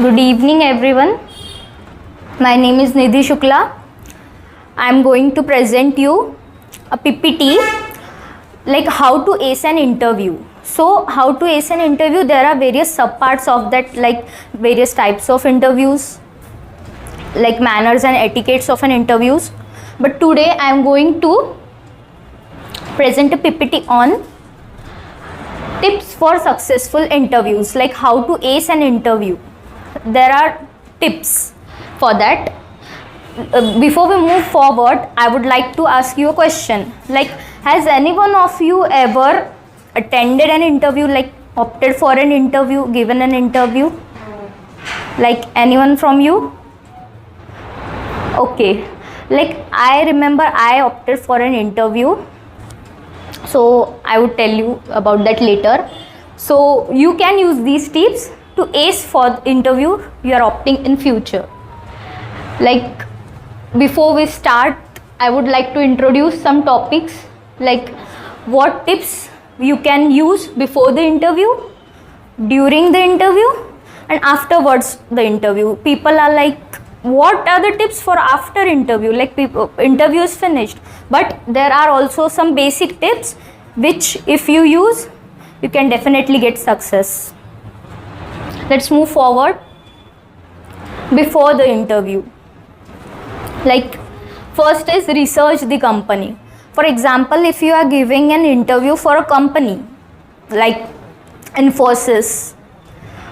Good evening everyone. My name is Nidhi Shukla. I am going to present you a PPT like how to ace an interview. So how to ace an interview, there are various subparts of that, like various types of interviews, like manners and etiquettes of an interviews. But today I am going to present a PPT on tips for successful interviews, like how to ace an interview. There are tips for that. Before we move forward, I would like to ask you a question. Like, has anyone of you ever attended an interview, like opted for an interview, given an interview? Like anyone from you? Okay. Like I remember I opted for an interview. So I would tell you about that later. So you can use these tips to ace for the interview you are opting in future. Like before we start, I would like to introduce some topics, like what tips you can use before the interview, during the interview, and afterwards the interview. People are like, what are the tips for after interview? Like interview is finished, but there are also some basic tips which if you use, you can definitely get success. Let's move forward. Before the interview, like first is research the company. For example, if you are giving an interview for a company like Infosys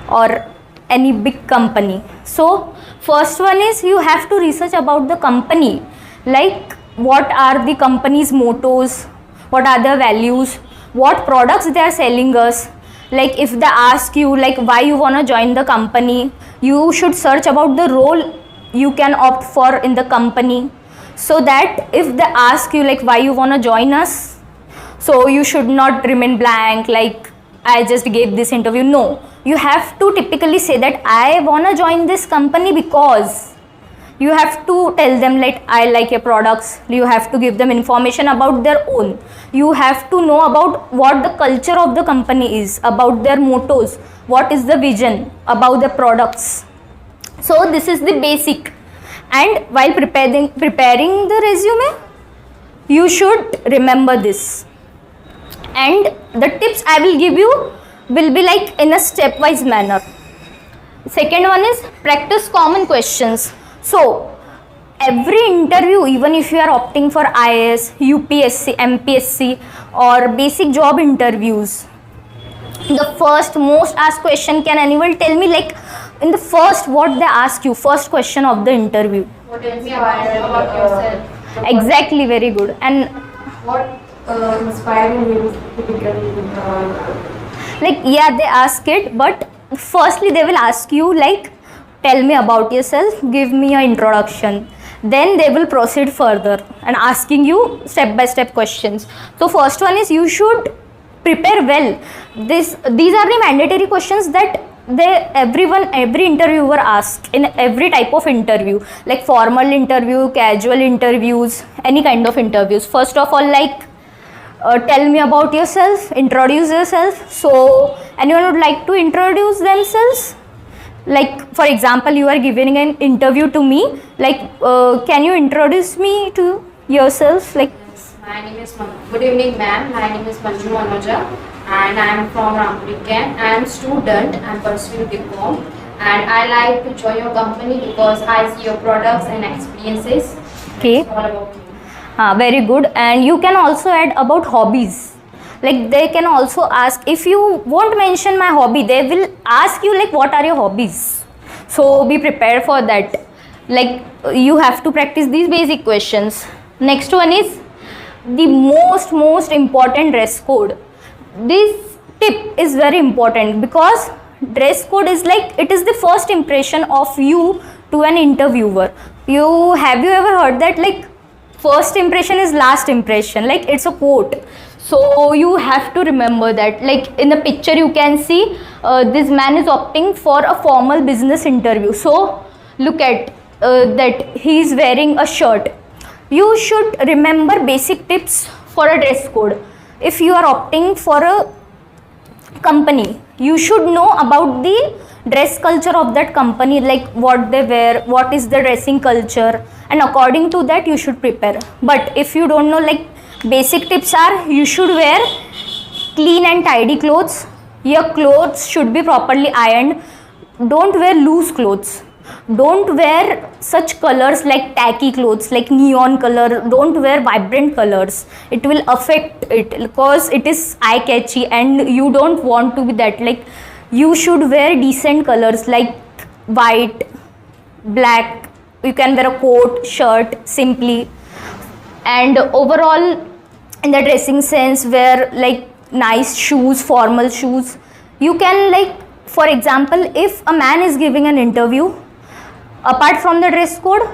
or any big company, so first one is you have to research about the company, like what are the company's mottos, what are their values, what products they are selling us. Like if they ask you like why you want to join the company, you should search about the role you can opt for in the company, so that if they ask you like why you want to join us, so you should not remain blank like I just gave this interview. No, you have to typically say that I want to join this company because. You have to tell them like I like your products. You have to give them information about their own. You have to know about what the culture of the company is, about their mottos, what is the vision about the products. So this is the basic. And while preparing the resume, you should remember this. And the tips I will give you will be like in a stepwise manner. Second one is practice common questions. So every interview, even if you are opting for IAS, UPSC, MPSC or basic job interviews, the first most asked question, can anyone tell me like in the first what they ask you, first question of the interview? What inspired about yourself? Exactly, very good. And What inspired you typically? Like yeah, they ask it, but firstly they will ask you like tell me about yourself, give me your introduction. Then they will proceed further and asking you step by step questions. So first one is you should prepare well. These are the mandatory questions that every interviewer asks in every type of interview, like formal interview, casual interviews, any kind of interviews. First of all, like tell me about yourself, introduce yourself. So anyone would like to introduce themselves? Like for example, you are giving an interview to me, like can you introduce me to yourself? Like My name is Good evening, ma'am. My name is Manju Manoja, and I am from Rampuri Camp. I am student. I am pursuing BCom, and I like to join your company because I see your products and experiences. okay. It's all about you. Very good. And you can also add about hobbies. Like they can also ask, if you won't mention my hobby, they will ask you like what are your hobbies. So be prepared for that. Like you have to practice these basic questions. Next one is the most important, dress code. This tip is very important because dress code is like it is the first impression of you to an interviewer. Have you ever heard that like first impression is last impression? Like it's a quote. So you have to remember that. Like in the picture you can see this man is opting for a formal business interview. So look at that he is wearing a shirt. You should remember basic tips for a dress code. If you are opting for a company, you should know about the dress culture of that company, like what they wear, what is the dressing culture, and according to that you should prepare. But if you don't know, like basic tips are, you should wear clean and tidy clothes. Your clothes should be properly ironed. Don't wear loose clothes. Don't wear such colors like tacky clothes, like neon color. Don't wear vibrant colors. It will affect it because it is eye catchy and you don't want to be that. Like you should wear decent colors like white, black. You can wear a coat, shirt simply. And overall, in the dressing sense, wear like nice shoes, formal shoes. You can, like, for example, if a man is giving an interview, apart from the dress code,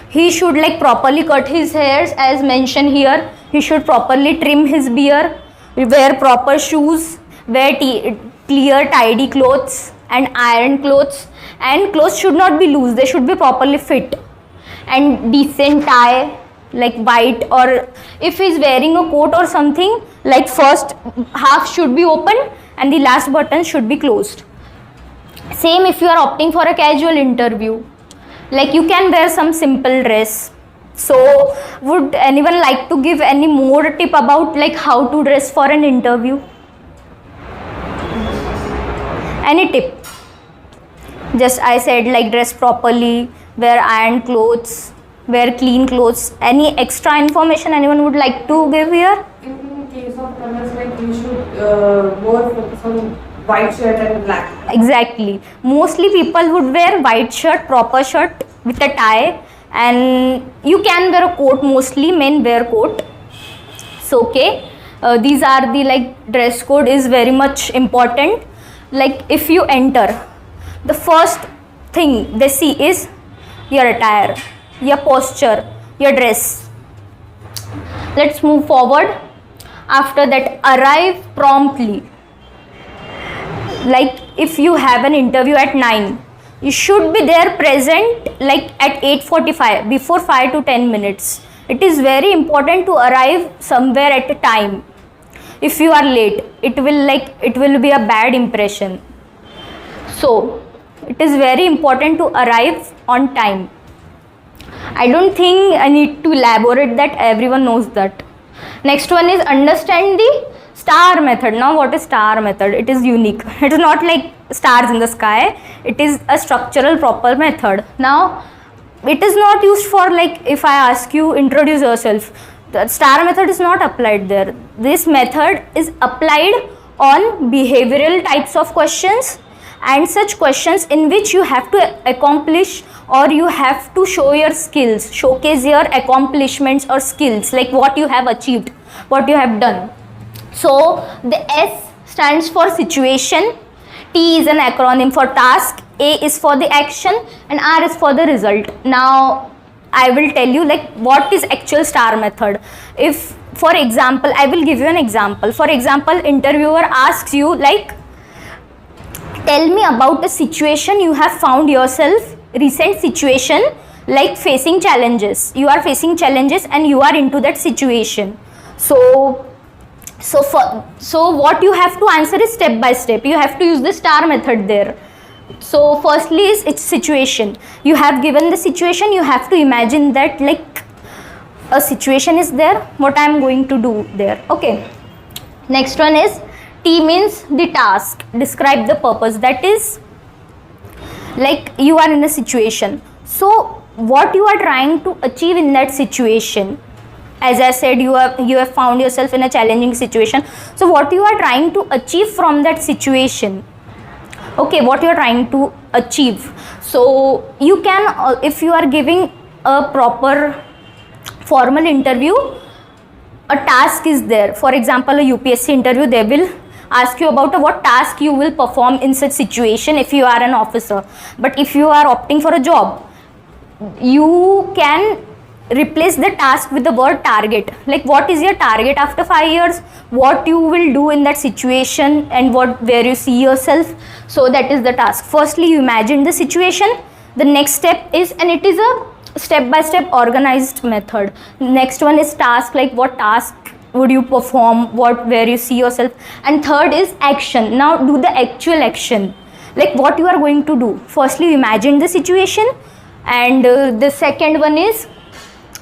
he should like properly cut his hairs as mentioned here. He should properly trim his beard, wear proper shoes, wear clear tidy clothes and iron clothes, and clothes should not be loose, they should be properly fit, and decent tie like white, or if he is wearing a coat or something, like first half should be open and the last button should be closed. Same if you are opting for a casual interview, like you can wear some simple dress. So would anyone like to give any more tip about like how to dress for an interview? Any tip? Just I said like dress properly, wear iron clothes, wear clean clothes. Any extra information anyone would like to give here? In case of colors, like you should more focus on white shirt and black. Exactly. Mostly people would wear white shirt, proper shirt with a tie, and you can wear a coat. Mostly men wear coat. So okay, these are the like dress code is very much important. Like if you enter, the first thing they see is your attire, your posture, your dress. Let's move forward. After that, arrive promptly. Like if you have an interview at 9, you should be there present like at 8:45, before 5 to 10 minutes. It is very important to arrive somewhere at a time. If you are late, it will be a bad impression. So it is very important to arrive on time. I don't think I need to elaborate that, everyone knows that. Next one is understand the star method. Now what is star method? It is unique. It is not like stars in the sky. It is a structural proper method. Now it is not used for like if I ask you introduce yourself. The star method is not applied there. This method is applied on behavioral types of questions and such questions in which you have to accomplish or you have to show your skills, showcase your accomplishments or skills, like what you have achieved, what you have done. So the S stands for situation, T is an acronym for task, A is for the action, and R is for the result. Now I will tell you like what is actual star method. If for example, I will give you an example. For example, interviewer asks you like, tell me about a situation you have found yourself, recent situation, like facing challenges. You are facing challenges and you are into that situation. So what you have to answer is step by step. You have to use the star method there. So firstly is its situation. You have given the situation, you have to imagine that like a situation is there, what I am going to do there. Okay. Next one is T means the task. Describe the purpose. That is like you are in a situation. So what you are trying to achieve in that situation. As I said, you have found yourself in a challenging situation. So what you are trying to achieve from that situation. Okay, what you are trying to achieve. So you can, if you are giving a proper formal interview, a task is there. For example, a UPSC interview, they will ask you about what task you will perform in such situation if you are an officer. But if you are opting for a job, you can replace the task with the word target. Like what is your target after 5 years, what you will do in that situation, and where you see yourself. So that is the task. Firstly you imagine the situation, the next step is, and it is a step by step organized method. Next one is task, like what task would you perform, where you see yourself, and third is action. Now do the actual action. like what you are going to do. Firstly, imagine the situation, and the second one is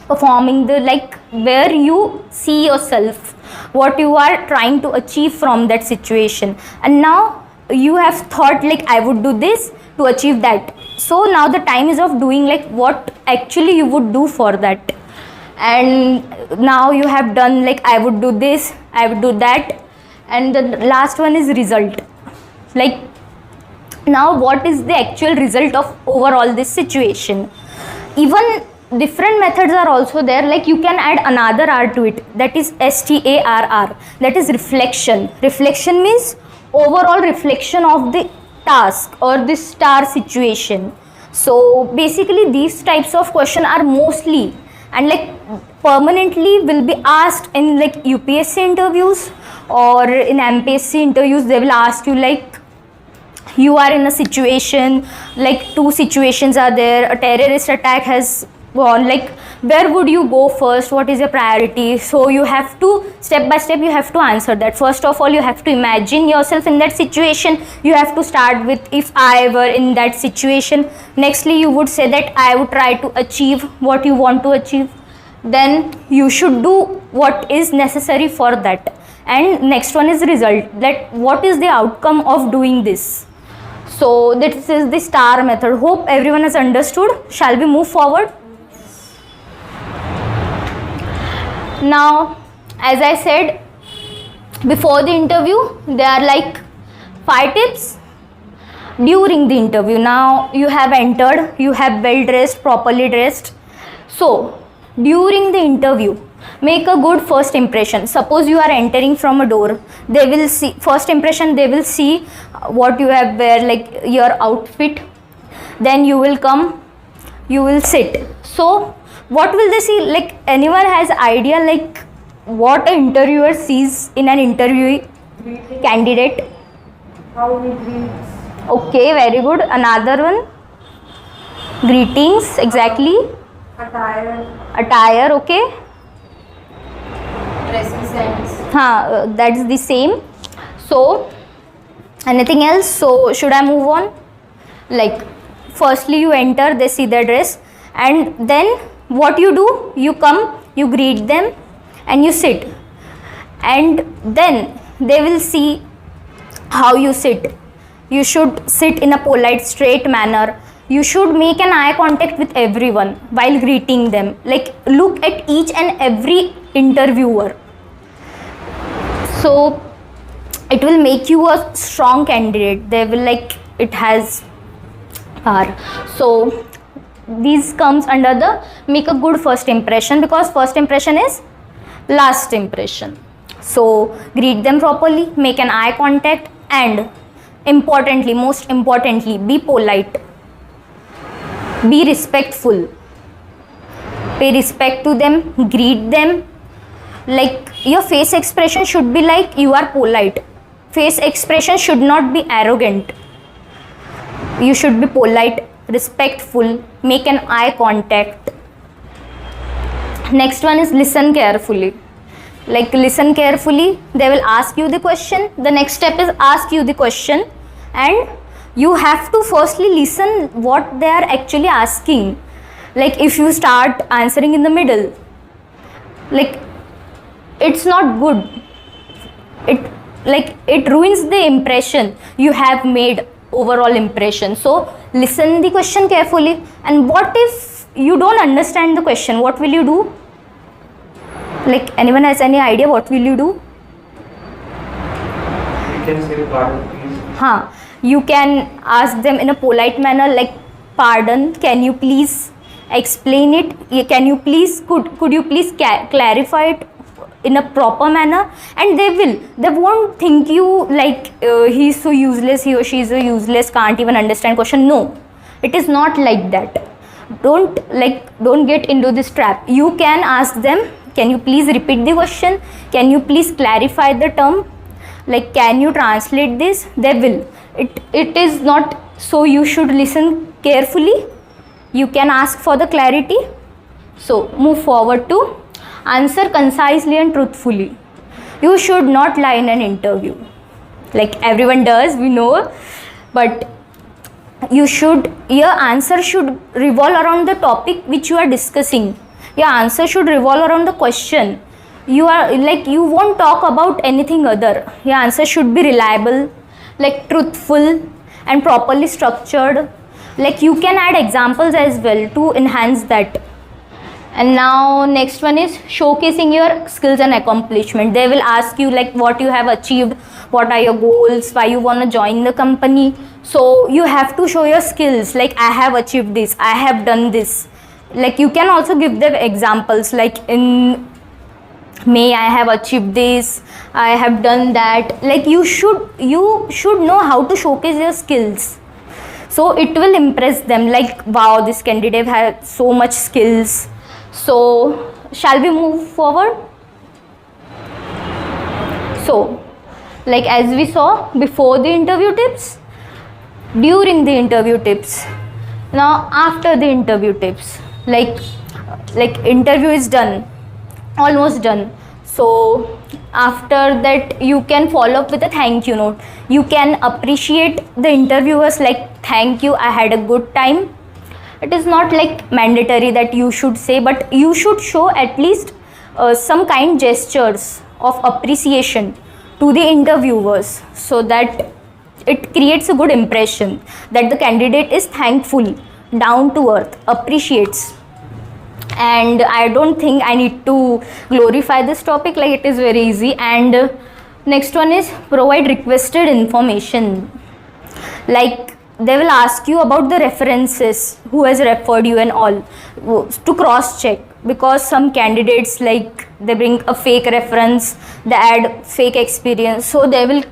performing the, like, where you see yourself, what you are trying to achieve from that situation. And now you have thought like I would do this to achieve that. So now the time is of doing like what actually you would do for that. And now you have done like I would do this, I would do that. And the last one is result. Like now what is the actual result of overall this situation. Even different methods are also there, like you can add another R to it, that is STARR, that is reflection. Reflection means overall reflection of the task or the star situation. So basically these types of questions are mostly and like permanently will be asked in like UPSC interviews or in MPSC interviews. They will ask you like you are in a situation, like two situations are there, a terrorist attack has gone, like where would you go first, what is your priority. So you have to step by step you have to answer that. First of all you have to imagine yourself in that situation. You have to start with if I were in that situation. Nextly you would say that I would try to achieve what you want to achieve. Then you should do what is necessary for that. And next one is result, that what is the outcome of doing this. So this is the STAR method. Hope everyone has understood. Shall we move forward? Now, as I said before the interview, there are like 5 tips during the interview. Now you have entered, you have well dressed, properly dressed. So during the interview, make a good first impression. Suppose you are entering from a door, they will see, first impression they will see what you have wear, like your outfit. Then you will come, you will sit. So what will they see? Like anyone has idea like what an interviewer sees in an interviewee candidate? How we greet. Okay, very good. Another one, greetings, exactly. Attire, okay. Dressing sense. That's the same. So anything else? So should I move on? Like firstly you enter, they see their dress, and then what you do, you come, you greet them and you sit, and then they will see how you sit. You should sit in a polite, straight manner. You should make an eye contact with everyone while greeting them. Like look at each and every interviewer. So it will make you a strong candidate. They will like it has power. So these comes under the make a good first impression, because first impression is last impression. So greet them properly, make an eye contact, and importantly, most importantly, be polite, be respectful, pay respect to them, greet them. Like your face expression should be like you are polite. Face expression should not be arrogant. You should be polite, respectful, make an eye contact. Next one is listen carefully. Like listen carefully, they will ask you the question. The next step is ask you the question, and you have to firstly listen what they are actually asking. Like if you start answering in the middle, like it's not good. It ruins the impression you have made, overall impression. So listen the question carefully. And what if you don't understand the question? What will you do? Like anyone has any idea what will you do? You can say pardon, please. You can ask them in a polite manner like pardon, can you please explain it? Can you please could you please clarify it in a proper manner? And they won't think you like he's so useless, he or she is so useless, can't even understand question. No, it is not like that. Don't get into this trap. You can ask them, can you please repeat the question, can you please clarify the term, like can you translate this? They will. It is not, so you should listen carefully. You can ask for the clarity. So move forward to answer concisely and truthfully. You should not lie in an interview. Like everyone does, we know, but your answer should revolve around the topic which you are discussing. Your answer should revolve around the question. You won't talk about anything other. Your answer should be reliable, like truthful and properly structured. Like you can add examples as well to enhance that. And now next one is showcasing your skills and accomplishment. They will ask you like what you have achieved, what are your goals, why you want to join the company. So you have to show your skills, like I have achieved this, I have done this. Like you can also give them examples, like in May I have achieved this, I have done that. Like you should know how to showcase your skills. So it will impress them, like wow, this candidate has so much skills. So shall we move forward? So like as we saw before the interview tips, during the interview tips, now after the interview tips, like interview is done, almost done. So after that you can follow up with a thank you note. You can appreciate the interviewers, like thank you, I had a good time. It is not like mandatory that you should say, but you should show at least some kind gestures of appreciation to the interviewers, so that it creates a good impression that the candidate is thankful, down to earth, appreciates. And I don't think I need to glorify this topic, like it is very easy. And next one is provide requested information. Like they will ask you about the references, who has referred you and all, to cross check, because some candidates, like they bring a fake reference, they add fake experience, so they will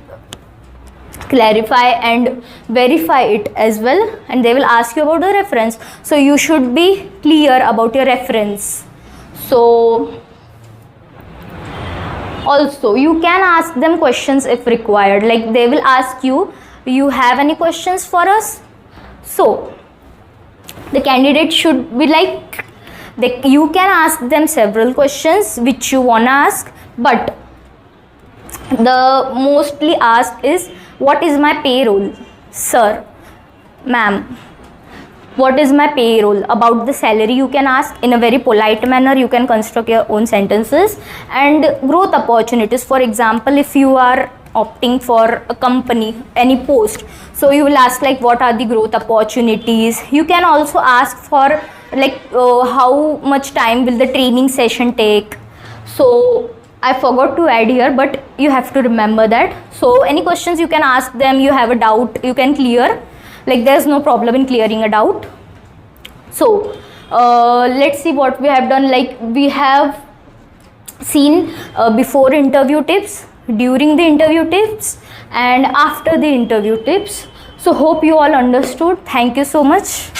clarify and verify it as well, and they will ask you about the reference. So you should be clear about your reference. So also you can ask them questions if required, like they will ask you, you have any questions for us? So the candidate should be like, you can ask them several questions which you want to ask, but the mostly asked is, what is my payroll? Sir, ma'am, what is my payroll? About the salary you can ask in a very polite manner. You can construct your own sentences. And growth opportunities, for example, if you are opting for a company, any post, so you will ask like what are the growth opportunities. You can also ask for like how much time will the training session take. So I forgot to add here, but you have to remember that. So any questions you can ask them, you have a doubt, you can clear. Like there's no problem in clearing a doubt. So let's see what we have done. Like we have seen before interview tips, during the interview tips, and after the interview tips. So hope you all understood. Thank you so much.